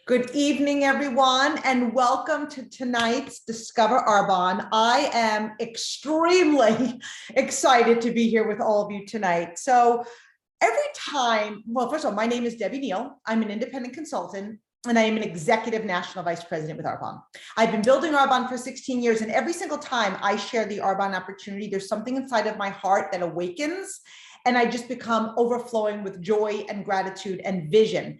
Good evening, everyone, and welcome to tonight's Discover Arbonne. I am extremely excited to be here with all of you tonight. So every time, well, first of all, my name is Debbie Neal. I'm an independent consultant, and I am an executive national vice president with Arbonne. I've been building Arbonne for 16 years, and every single time I share the Arbonne opportunity, there's something inside of my heart that awakens, and I just become overflowing with joy and gratitude and vision.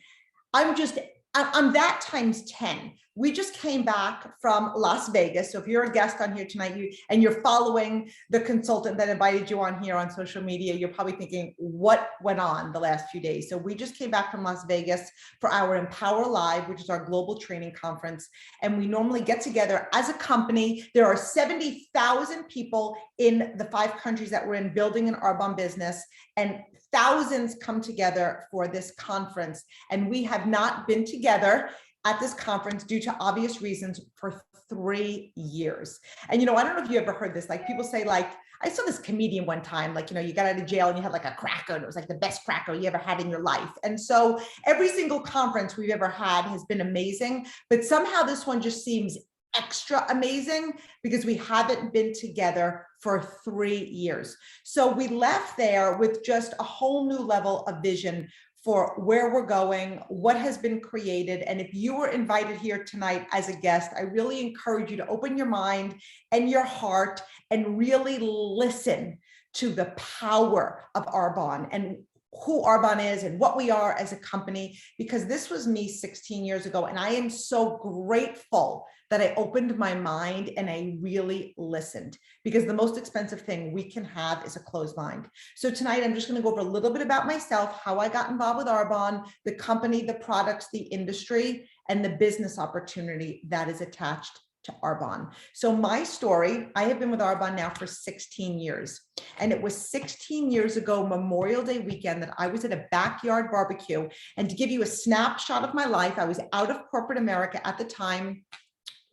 I'm that times 10. We just came back from Las Vegas. So if you're a guest on here tonight and you're following the consultant that invited you on here on social media, you're probably thinking, what went on the last few days? So we just came back from Las Vegas for our Empower Live, which is our global training conference. And we normally get together as a company. There are 70,000 people in the 5 countries that we're in building an Arbonne business, and thousands come together for this conference. And we have not been together at this conference due to obvious reasons for 3 years. And, I don't know if you ever heard this, like people say, like, I saw this comedian one time, like, you got out of jail and you had like a cracker, and it was like the best cracker you ever had in your life. And so every single conference we've ever had has been amazing, but somehow this one just seems extra amazing because we haven't been together for 3 years. So we left there with just a whole new level of vision for where we're going, what has been created. And if you were invited here tonight as a guest, I really encourage you to open your mind and your heart and really listen to the power of Arbonne and who Arbonne is and what we are as a company, because this was me 16 years ago. And I am so grateful that I opened my mind and I really listened, because the most expensive thing we can have is a closed mind. So tonight, I'm just going to go over a little bit about myself, how I got involved with Arbonne, the company, the products, the industry, and the business opportunity that is attached to Arbonne. So my story, I have been with Arbonne now for 16 years. And it was 16 years ago, Memorial Day weekend, that I was at a backyard barbecue. And to give you a snapshot of my life, I was out of corporate America at the time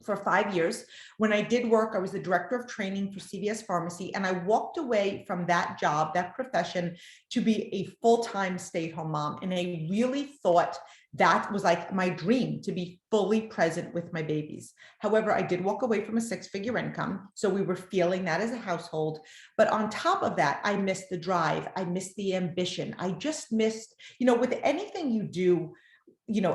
for 5 years. When I did work, I was the director of training for CVS Pharmacy. And I walked away from that job, that profession, to be a full-time stay-at-home mom. And I really thought that was like my dream, to be fully present with my babies. However, I did walk away from a 6-figure income. So we were feeling that as a household. But on top of that, I missed the drive. I missed the ambition. I just missed, with anything you do,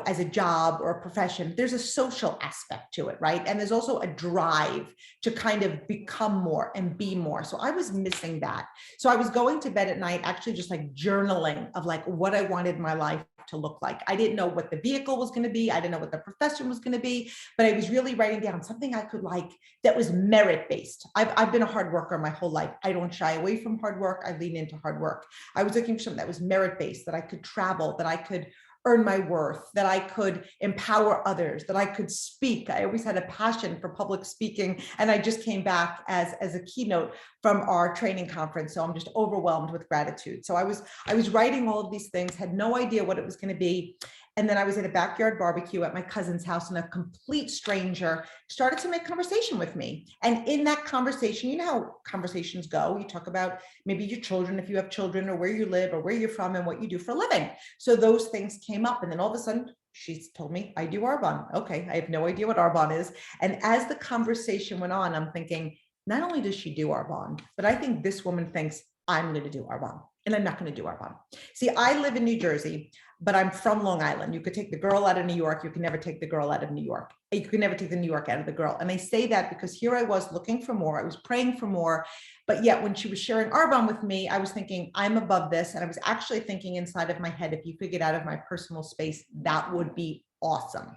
as a job or a profession, there's a social aspect to it, right? And there's also a drive to kind of become more and be more. So I was missing that. So I was going to bed at night, actually just like journaling of like what I wanted my life to look like. I didn't know what the vehicle was going to be. I didn't know what the profession was going to be, but I was really writing down something I could like that was merit-based. I've been a hard worker my whole life. I don't shy away from hard work. I lean into hard work. I was looking for something that was merit-based, that I could travel, that I could earn my worth, that I could empower others, that I could speak. I always had a passion for public speaking. And I just came back as a keynote from our training conference. So I'm just overwhelmed with gratitude. So I was writing all of these things, had no idea what it was going to be. And then I was at a backyard barbecue at my cousin's house, and a complete stranger started to make conversation with me. And in that conversation, you know how conversations go. You talk about maybe your children, if you have children, or where you live, or where you're from, and what you do for a living. So those things came up. And then all of a sudden, she told me, I do Arbonne. Okay, I have no idea what Arbonne is. And as the conversation went on, I'm thinking, not only does she do Arbonne, but I think this woman thinks I'm going to do Arbonne. And I'm not going to do Arbonne. See, I live in New Jersey, but I'm from Long Island. You could take the girl out of New York. You can never take the girl out of New York. You can never take the New York out of the girl. And I say that because here I was looking for more. I was praying for more. But yet when she was sharing Arbonne with me, I was thinking, I'm above this. And I was actually thinking inside of my head, if you could get out of my personal space, that would be awesome.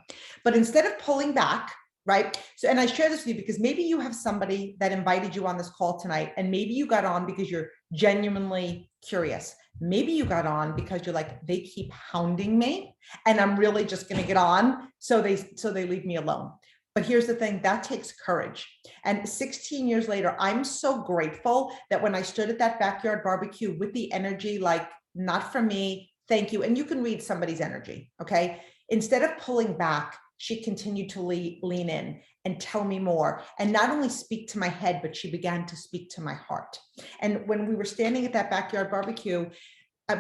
But instead of pulling back, right? So, and I share this with you because maybe you have somebody that invited you on this call tonight, and maybe you got on because you're genuinely curious. Maybe you got on because you're like, they keep hounding me and I'm really just going to get on. So they leave me alone. But here's the thing, that takes courage. And 16 years later, I'm so grateful that when I stood at that backyard barbecue with the energy, like, not for me, thank you. And you can read somebody's energy. Okay. Instead of pulling back, she continued to lean in and tell me more, and not only speak to my head, but she began to speak to my heart. And when we were standing at that backyard barbecue,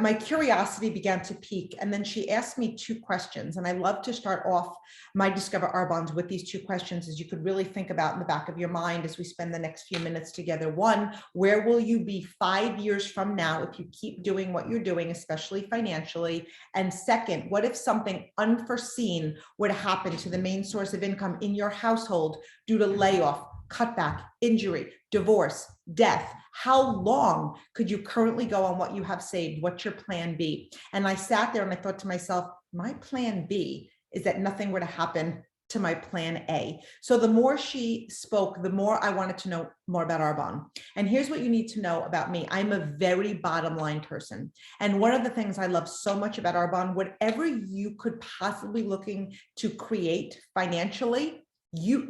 my curiosity began to pique. And then she asked me two questions. And I love to start off my Discover Arbonnes with these two questions, as you could really think about in the back of your mind as we spend the next few minutes together. One, where will you be 5 years from now if you keep doing what you're doing, especially financially? And second, what if something unforeseen would happen to the main source of income in your household due to layoff, cutback, injury, divorce, death? How long could you currently go on what you have saved? What's your plan B? And I sat there and I thought to myself, my plan B is that nothing were to happen to my plan A. So the more she spoke, the more I wanted to know more about Arbonne. And here's what you need to know about me. I'm a very bottom line person. And one of the things I love so much about Arbonne, whatever you could possibly looking to create financially,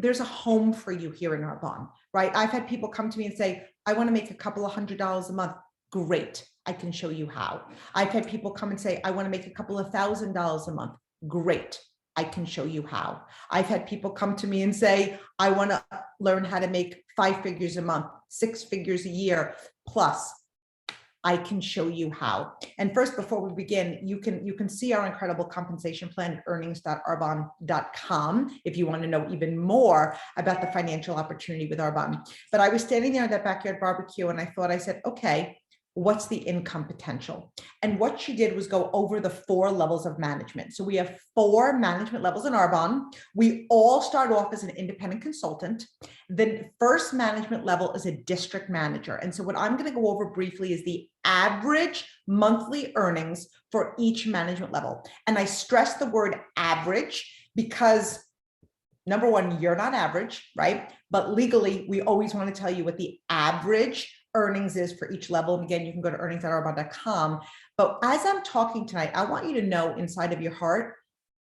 there's a home for you here in Arbonne, right? I've had people come to me and say, I want to make a couple of $100s a month. Great, I can show you how. I've had people come and say, I want to make a couple of $1,000s a month. Great, I can show you how. I've had people come to me and say, I want to learn how to make 5 figures a month, 6 figures a year plus. I can show you how. And first, before we begin, you can see our incredible compensation plan at earnings.arbonne.com if you want to know even more about the financial opportunity with Arbonne. But I was standing there at that backyard barbecue and I said, okay, what's the income potential? And what she did was go over the 4 levels of management. So we have 4 management levels in Arbonne. We all start off as an independent consultant. The first management level is a district manager. And so what I'm going to go over briefly is the average monthly earnings for each management level. And I stress the word average because number one, you're not average, right? But legally, we always want to tell you what the average earnings is for each level. And again, you can go to earnings.arbonne.com. But as I'm talking tonight, I want you to know inside of your heart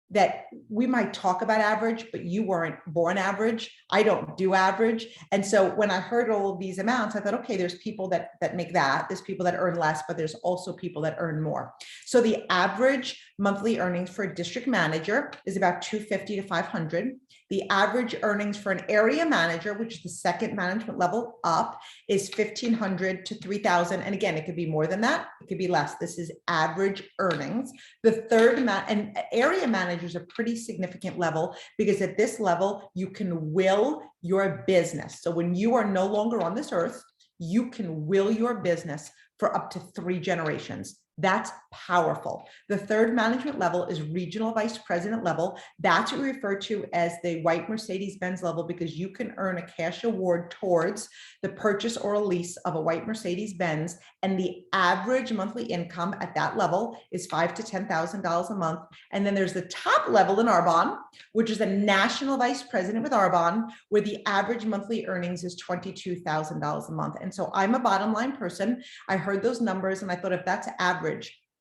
that we might talk about average, but you weren't born average. I don't do average. And so when I heard all of these amounts, I thought, okay, there's people that make that, there's people that earn less, but there's also people that earn more. So the average monthly earnings for a district manager is about $250 to $500. The average earnings for an area manager, which is the second management level up, is $1,500 to $3,000. And again, it could be more than that. It could be less. This is average earnings. The third and area managers are pretty significant level because at this level, you can will your business. So when you are no longer on this earth, you can will your business for up to 3 generations. That's powerful. The third management level is regional vice president level. That's what we refer to as the white Mercedes-Benz level because you can earn a cash award towards the purchase or a lease of a white Mercedes-Benz. And the average monthly income at that level is $5,000 to $10,000 a month. And then there's the top level in Arbonne, which is a national vice president with Arbonne, where the average monthly earnings is $22,000 a month. And so I'm a bottom line person. I heard those numbers and I thought if that's average,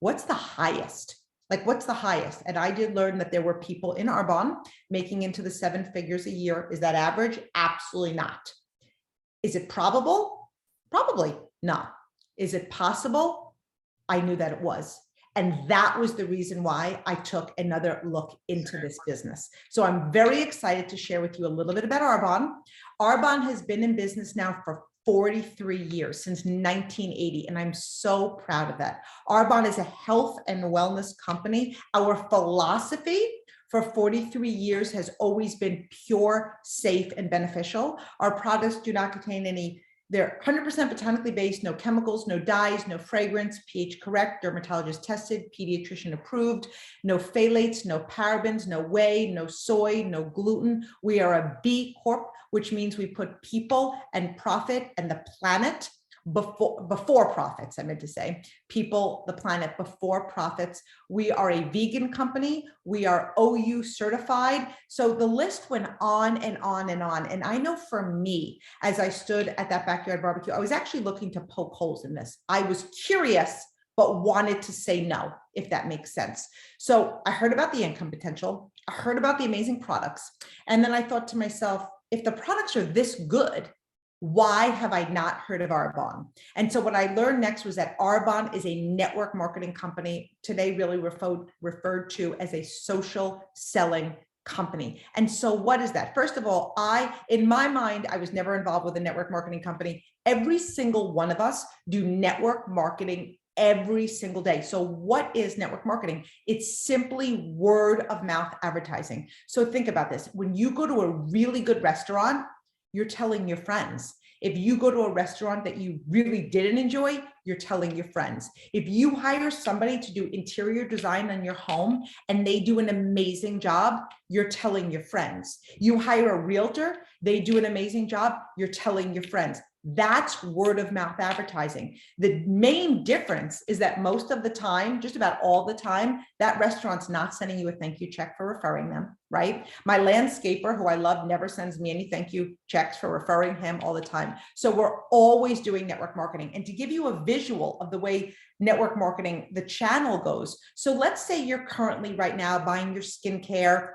what's the highest? Like, what's the highest? And I did learn that there were people in Arbonne making into the 7 figures a year. Is that average? Absolutely not. Is it probable? Probably not. Is it possible? I knew that it was. And that was the reason why I took another look into this business. So I'm very excited to share with you a little bit about Arbonne. Arbonne has been in business now for 43 years, since 1980, and I'm so proud of that. Arbonne is a health and wellness company. Our philosophy for 43 years has always been pure, safe, and beneficial. Our products do not contain any, they're 100% botanically based, no chemicals, no dyes, no fragrance, pH correct, dermatologist tested, pediatrician approved, no phthalates, no parabens, no whey, no soy, no gluten. We are a B Corp, which means we put people and profit and the planet before profits. I meant to say people, the planet before profits. We are a vegan company. We are OU certified. So the list went on and on and on. And I know for me, as I stood at that backyard barbecue, I was actually looking to poke holes in this. I was curious, but wanted to say no, if that makes sense. So I heard about the income potential. I heard about the amazing products. And then I thought to myself, if the products are this good, why have I not heard of Arbonne? And so what I learned next was that Arbonne is a network marketing company, today really referred to as a social selling company. And so what is that? First of all, in my mind, I was never involved with a network marketing company. Every single one of us do network marketing every single day. So what is network marketing? It's simply word of mouth advertising. So think about this. When you go to a really good restaurant, you're telling your friends. If you go to a restaurant that you really didn't enjoy, you're telling your friends. If you hire somebody to do interior design on your home and they do an amazing job, you're telling your friends. You hire a realtor, they do an amazing job, you're telling your friends. That's word of mouth advertising. The main difference is that most of the time, just about all the time, that restaurant's not sending you a thank you check for referring them, right? My landscaper, who I love, never sends me any thank you checks for referring him all the time. So we're always doing network marketing. And to give you a visual of the way network marketing, the channel goes. So let's say you're currently right now buying your skincare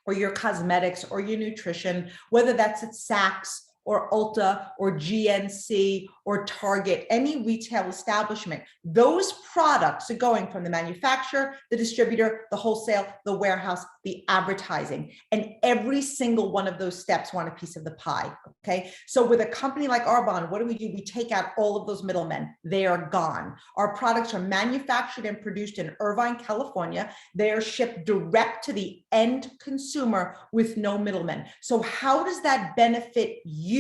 or your cosmetics or your nutrition, whether that's at Saks or Ulta or GNC or Target, any retail establishment. Those products are going from the manufacturer, the distributor, the wholesale, the warehouse, the advertising. And every single one of those steps want a piece of the pie, okay? So with a company like Arbonne, what do? We take out all of those middlemen. They are gone. Our products are manufactured and produced in Irvine, California. They are shipped direct to the end consumer with no middlemen. So how does that benefit you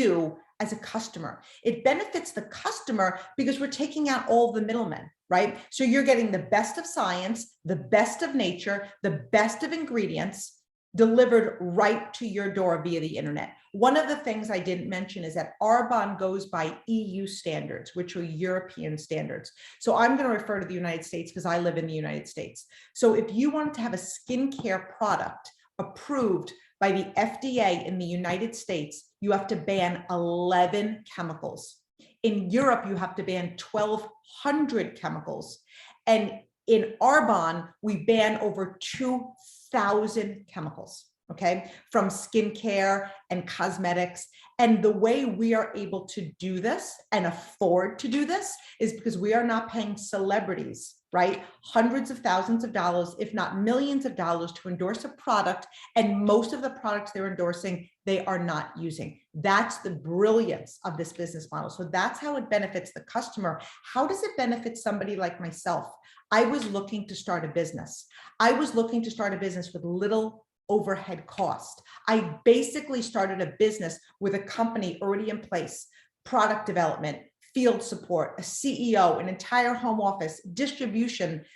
as a customer? It benefits the customer because we're taking out all the middlemen, right? So you're getting the best of science, the best of nature, the best of ingredients delivered right to your door via the internet. One of the things I didn't mention is that Arbonne goes by EU standards, which are European standards. So I'm going to refer to the United States because I live in the United States. So if you wanted to have a skincare product approved by the FDA in the United States, you have to ban 11 chemicals. In Europe, you have to ban 1,200 chemicals. And in Arbonne, we ban over 2,000 chemicals, okay, from skincare and cosmetics. And the way we are able to do this and afford to do this is because we are not paying celebrities, right, hundreds of thousands of dollars, if not millions of dollars, to endorse a product. And most of the products they're endorsing, they are not using. That's the brilliance of this business model. So that's how it benefits the customer. How does it benefit somebody like myself? I was looking to start a business. I was looking to start a business with little overhead cost. I basically started a business with a company already in place, product development, field support, a CEO, an entire home office, distribution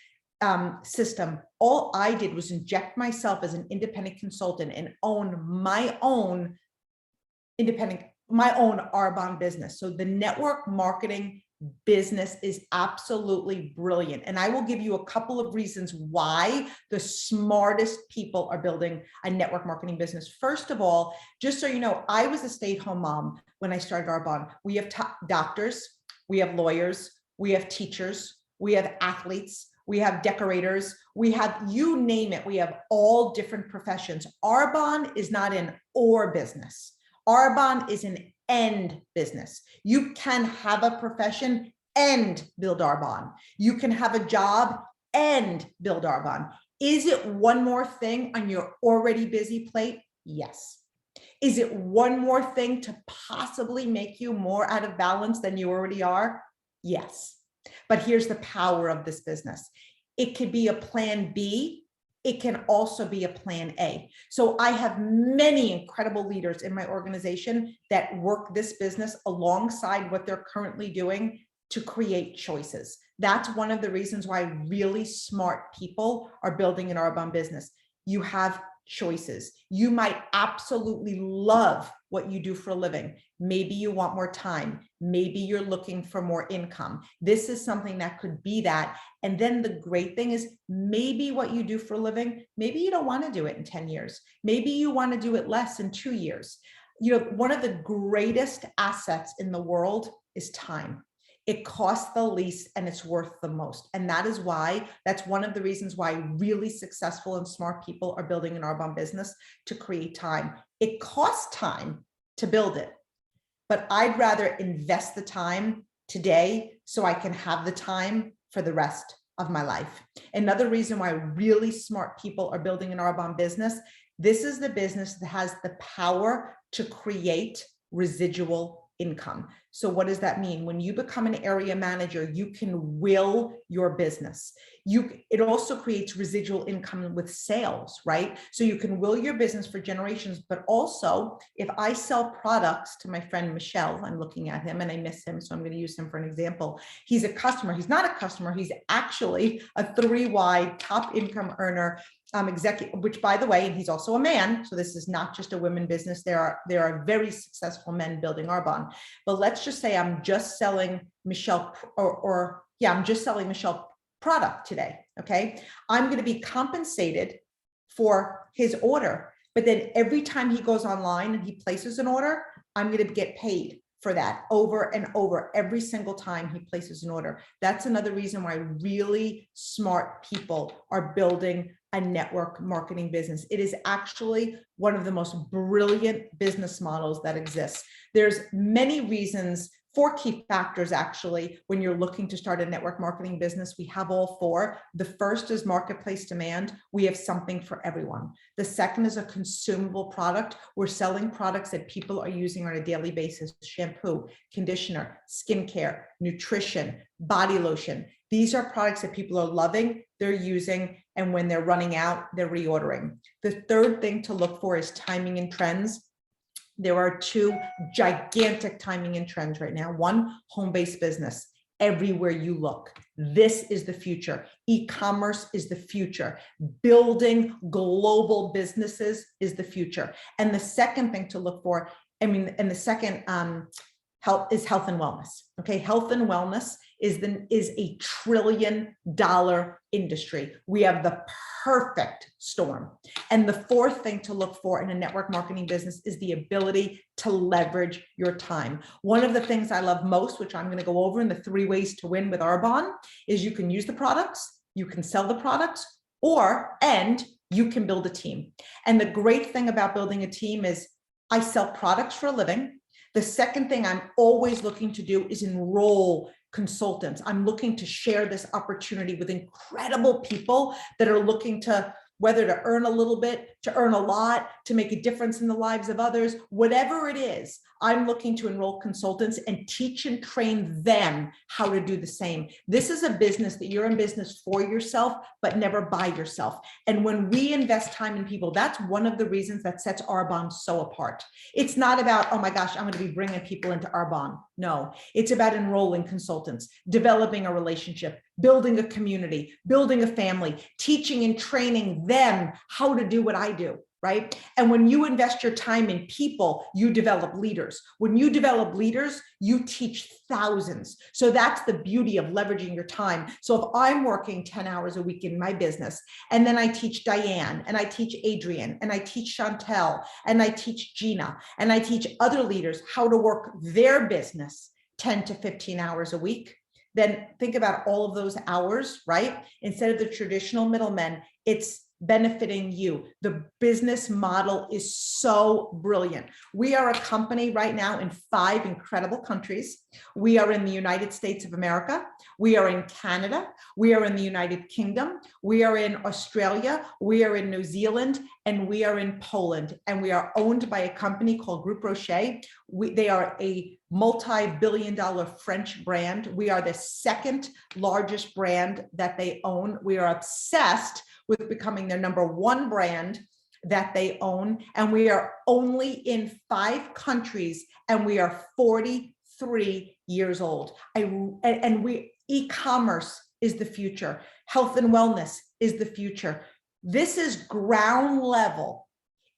system. All I did was inject myself as an independent consultant and own my own Arbonne business. So the network marketing business is absolutely brilliant. And I will give you a couple of reasons why the smartest people are building a network marketing business. First of all, just so you know, I was a stay-at-home mom when I started Arbonne. We have doctors, we have lawyers, we have teachers, we have athletes, we have decorators, we have, you name it, we have all different professions. Arbonne is not an or business. Arbonne is an and business. You can have a profession and build Arbonne. You can have a job and build Arbonne. Is it one more thing on your already busy plate? Yes. Is it one more thing to possibly make you more out of balance than you already are? Yes. But here's the power of this business. It could be a plan B. It can also be a plan A. So I have many incredible leaders in my organization that work this business alongside what they're currently doing to create choices. That's one of the reasons why really smart people are building an Arbonne business. You have choices. You might absolutely love what you do for a living. Maybe you want more time. Maybe you're looking for more income. This is something that could be that. And then the great thing is maybe what you do for a living, maybe you don't want to do it in 10 years. Maybe you want to do it less in 2 years. You know, one of the greatest assets in the world is time. It costs the least and it's worth the most. And that is why, that's one of the reasons why really successful and smart people are building an Arbonne business, to create time. It costs time to build it, but I'd rather invest the time today so I can have the time for the rest of my life. Another reason why really smart people are building an Arbonne business, this is the business that has the power to create residual income. So what does that mean? When you become an area manager, you can will your business. It also creates residual income with sales, right? So you can will your business for generations, but also if I sell products to my friend Michelle, I'm looking at him and I miss him, so I'm going to use him for an example. He's a customer. He's not a customer. He's actually a 3Y top income earner executive, which by the way, and he's also a man. So this is not just a women business. There are very successful men building Arbonne, but let's just say I'm just selling Michelle I'm just selling Michelle product today. Okay. I'm going to be compensated for his order, but then every time he goes online and he places an order, I'm going to get paid for that over and over every single time he places an order. That's another reason why really smart people are building a network marketing business. It is actually one of the most brilliant business models that exists. There's many reasons, 4 key factors actually, when you're looking to start a network marketing business. We have all 4. The first is marketplace demand. We have something for everyone. The second is a consumable product. We're selling products that people are using on a daily basis: shampoo, conditioner, skincare, nutrition, body lotion. These are products that people are loving, they're using, and when they're running out, they're reordering. The third thing to look for is timing and trends. There are 2 gigantic timing and trends right now. One, home-based business. Everywhere you look, this is the future. E-commerce is the future. Building global businesses is the future. And the second thing to look for, and the second health and wellness. Okay, health and wellness is a $1 trillion industry. We have the perfect storm. And the fourth thing to look for in a network marketing business is the ability to leverage your time. One of the things I love most, which I'm going to go over in the 3 ways to win with Arbonne, is you can use the products, you can sell the products, and you can build a team. And the great thing about building a team is I sell products for a living. The second thing I'm always looking to do is enroll consultants. I'm looking to share this opportunity with incredible people that are looking to, whether to earn a little bit, to earn a lot, to make a difference in the lives of others, whatever it is, I'm looking to enroll consultants and teach and train them how to do the same. This is a business that you're in business for yourself, but never by yourself. And when we invest time in people, that's one of the reasons that sets Arbonne so apart. It's not about, oh my gosh, I'm going to be bringing people into Arbonne. No, it's about enrolling consultants, developing a relationship, building a community, building a family, teaching and training them how to do what I do. Right? And when you invest your time in people, you develop leaders. When you develop leaders, you teach thousands. So that's the beauty of leveraging your time. So if I'm working 10 hours a week in my business, and then I teach Diane, and I teach Adrian, and I teach Chantel, and I teach Gina, and I teach other leaders how to work their business 10 to 15 hours a week, then think about all of those hours, right? Instead of the traditional middlemen, it's benefiting you. The business model is so brilliant. We are a company right now in 5 incredible countries. We are in the United States of America. We are in Canada. We are in the United Kingdom. We are in Australia. We are in New Zealand, and we are in Poland. And we are owned by a company called Groupe Rocher. They are a multi-billion-dollar French brand. We are the 2nd largest brand that they own. We are obsessed with becoming their #1 brand that they own. And we are only in 5 countries, and we are 43 years old. E-commerce is the future. Health and wellness is the future. This is ground level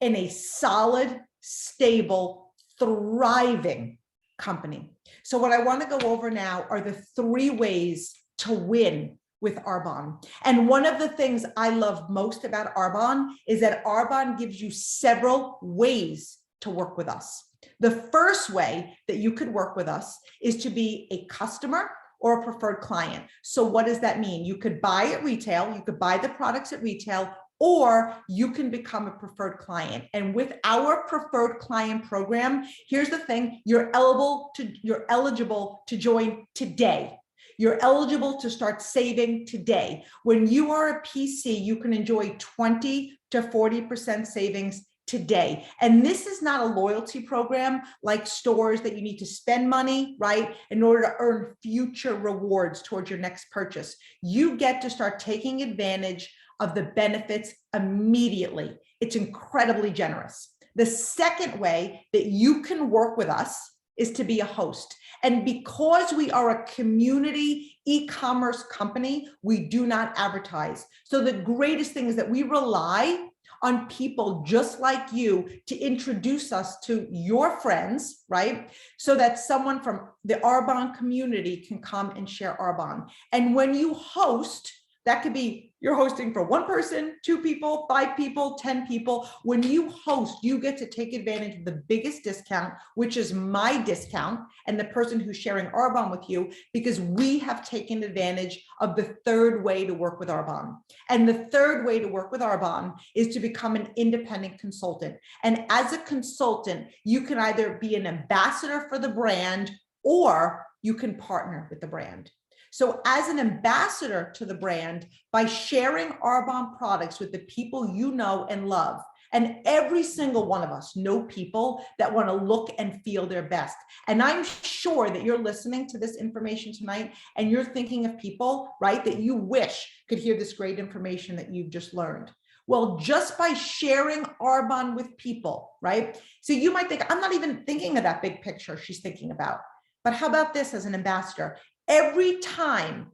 in a solid, stable, thriving company. So what I want to go over now are the 3 ways to win with Arbonne. And one of the things I love most about Arbonne is that Arbonne gives you several ways to work with us. The first way that you could work with us is to be a customer or a preferred client. So what does that mean? You could buy at retail, you could buy the products at retail, or you can become a preferred client. And with our preferred client program, here's the thing, you're eligible to join today. You're eligible to start saving today. When you are a PC, you can enjoy 20 to 40% savings today. And this is not a loyalty program like stores that you need to spend money, right, in order to earn future rewards towards your next purchase. You get to start taking advantage of the benefits immediately. It's incredibly generous. The second way that you can work with us is to be a host. And because we are a community e-commerce company, we do not advertise. So the greatest thing is that we rely on people just like you to introduce us to your friends, right? So that someone from the Arbonne community can come and share Arbonne. And when you host, that could be you're hosting for one person, 2 people, 5 people, 10 people. When you host, you get to take advantage of the biggest discount, which is my discount and the person who's sharing Arbonne with you, because we have taken advantage of the third way to work with Arbonne. And the third way to work with Arbonne is to become an independent consultant. And as a consultant, you can either be an ambassador for the brand or you can partner with the brand. So as an ambassador to the brand, by sharing Arbonne products with the people you know and love, and every single one of us know people that want to look and feel their best. And I'm sure that you're listening to this information tonight and you're thinking of people, right, that you wish could hear this great information that you've just learned. Well, just by sharing Arbonne with people, right? So you might think, I'm not even thinking of that big picture she's thinking about. But how about this as an ambassador? Every time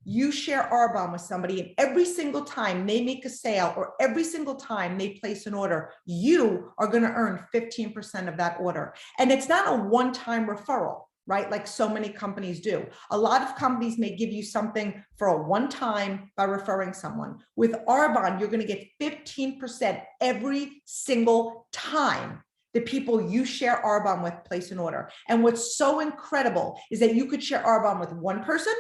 you share Arbonne with somebody, and every single time they make a sale or every single time they place an order, you are going to earn 15% of that order. And it's not a one-time referral, right? Like so many companies do. A lot of companies may give you something for a one-time by referring someone. With Arbonne, you're going to get 15% every single time the people you share Arbonne with place an order. And what's so incredible is that you could share Arbonne with one person,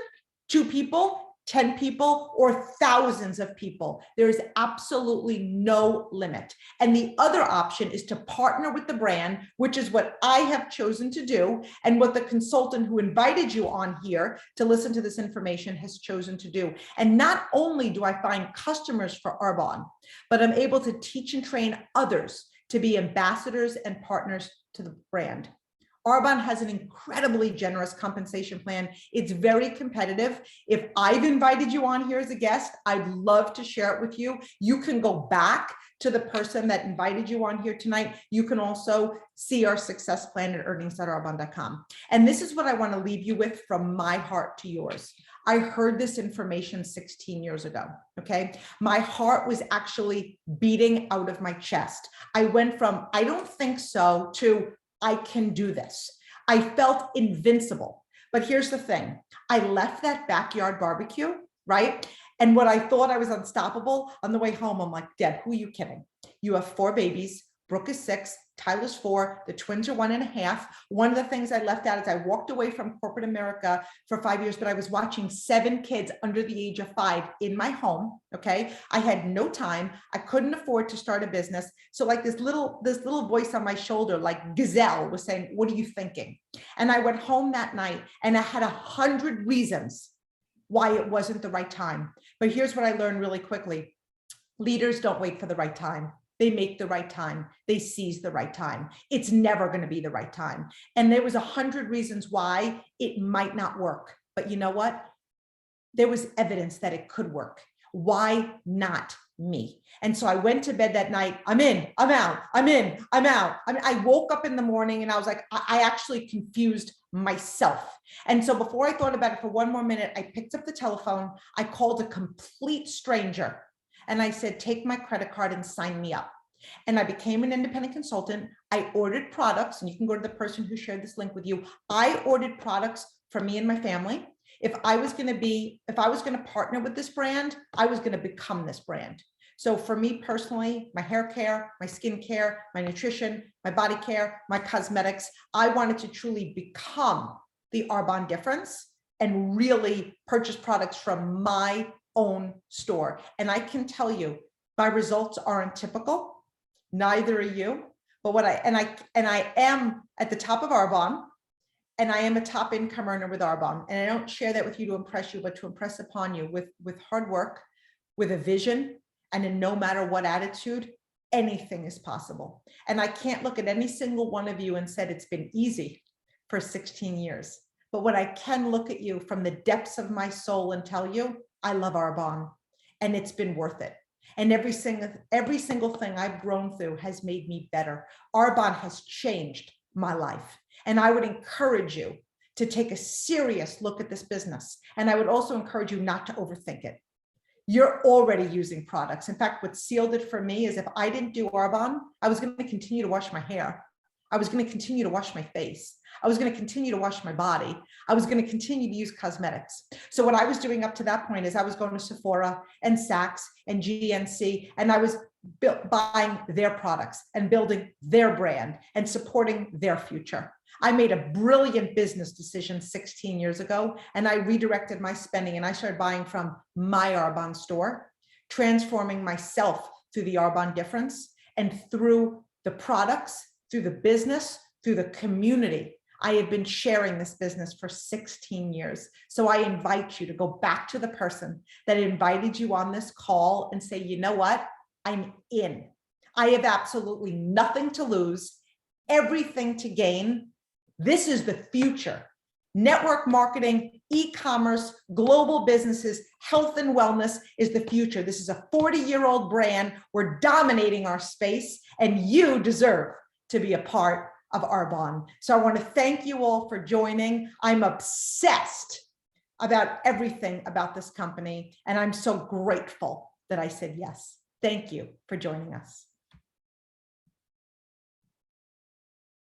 2 people, 10 people, or thousands of people. There is absolutely no limit. And the other option is to partner with the brand, which is what I have chosen to do, and what the consultant who invited you on here to listen to this information has chosen to do. And not only do I find customers for Arbonne, but I'm able to teach and train others to be ambassadors and partners to the brand. Arbonne has an incredibly generous compensation plan. It's very competitive. If I've invited you on here as a guest, I'd love to share it with you. You can go back to the person that invited you on here tonight. You can also see our success plan at earnings.arbonne.com. And this is what I want to leave you with from my heart to yours. I heard this information 16 years ago, okay? My heart was actually beating out of my chest. I went from, I don't think so, to I can do this. I felt invincible. But here's the thing. I left that backyard barbecue, right? And what I thought I was unstoppable, on the way home, I'm like, Deb, who are you kidding? You have 4 babies. Brooke is 6, Tyler's 4, the twins are 1.5. One of the things I left out is I walked away from corporate America for 5 years, but I was watching 7 kids under the age of 5 in my home. Okay. I had no time. I couldn't afford to start a business. So like this little voice on my shoulder, like Gazelle, was saying, what are you thinking? And I went home that night and I had 100 reasons why it wasn't the right time. But here's what I learned really quickly. Leaders don't wait for the right time. They make the right time. They seize the right time. It's never going to be the right time. And there was 100 reasons why it might not work. But you know what? There was evidence that it could work. Why not me? And so I went to bed that night. I'm in, I'm out, I'm in, I'm out. I woke up in the morning and I was like, I actually confused myself. And so before I thought about it for one more minute, I picked up the telephone. I called a complete stranger. And I said, take my credit card and sign me up. And I became an independent consultant. I ordered products, and you can go to the person who shared this link with you. I ordered products for me and my family. If I was going to partner with this brand, I was going to become this brand. So for me personally, my hair care, my skin care, my nutrition, my body care, my cosmetics, I wanted to truly become the Arbonne difference and really purchase products from my own store. And I can tell you, my results aren't typical. Neither are you. But I am at the top of Arbonne, and I am a top income earner with Arbonne. And I don't share that with you to impress you, but to impress upon you with hard work, with a vision, and a no matter what attitude. anything is possible. And I can't look at any single one of you and said it's been easy for 16 years. But what I can look at you from the depths of my soul and tell you, I love Arbonne, and it's been worth it. And every single thing I've grown through has made me better. Arbonne has changed my life. And I would encourage you to take a serious look at this business. And I would also encourage you not to overthink it. You're already using products. In fact, what sealed it for me is if I didn't do Arbonne, I was going to continue to wash my hair. I was going to continue to wash my face. I was going to continue to wash my body. I was going to continue to use cosmetics. So what I was doing up to that point is I was going to Sephora and Saks and GNC, and I was buying their products and building their brand and supporting their future. I made a brilliant business decision 16 years ago, and I redirected my spending, and I started buying from my Arbonne store, transforming myself through the Arbonne difference and through the products, through the business, through the community. I have been sharing this business for 16 years. So I invite you to go back to the person that invited you on this call and say, you know what? I'm in. I have absolutely nothing to lose, everything to gain. This is the future. Network marketing, e-commerce, global businesses, health and wellness is the future. This is a 40-year-old brand. We're dominating our space, and you deserve to be a part of Arbonne. So I want to thank you all for joining. I'm obsessed about everything about this company, and I'm so grateful that I said yes. Thank you for joining us.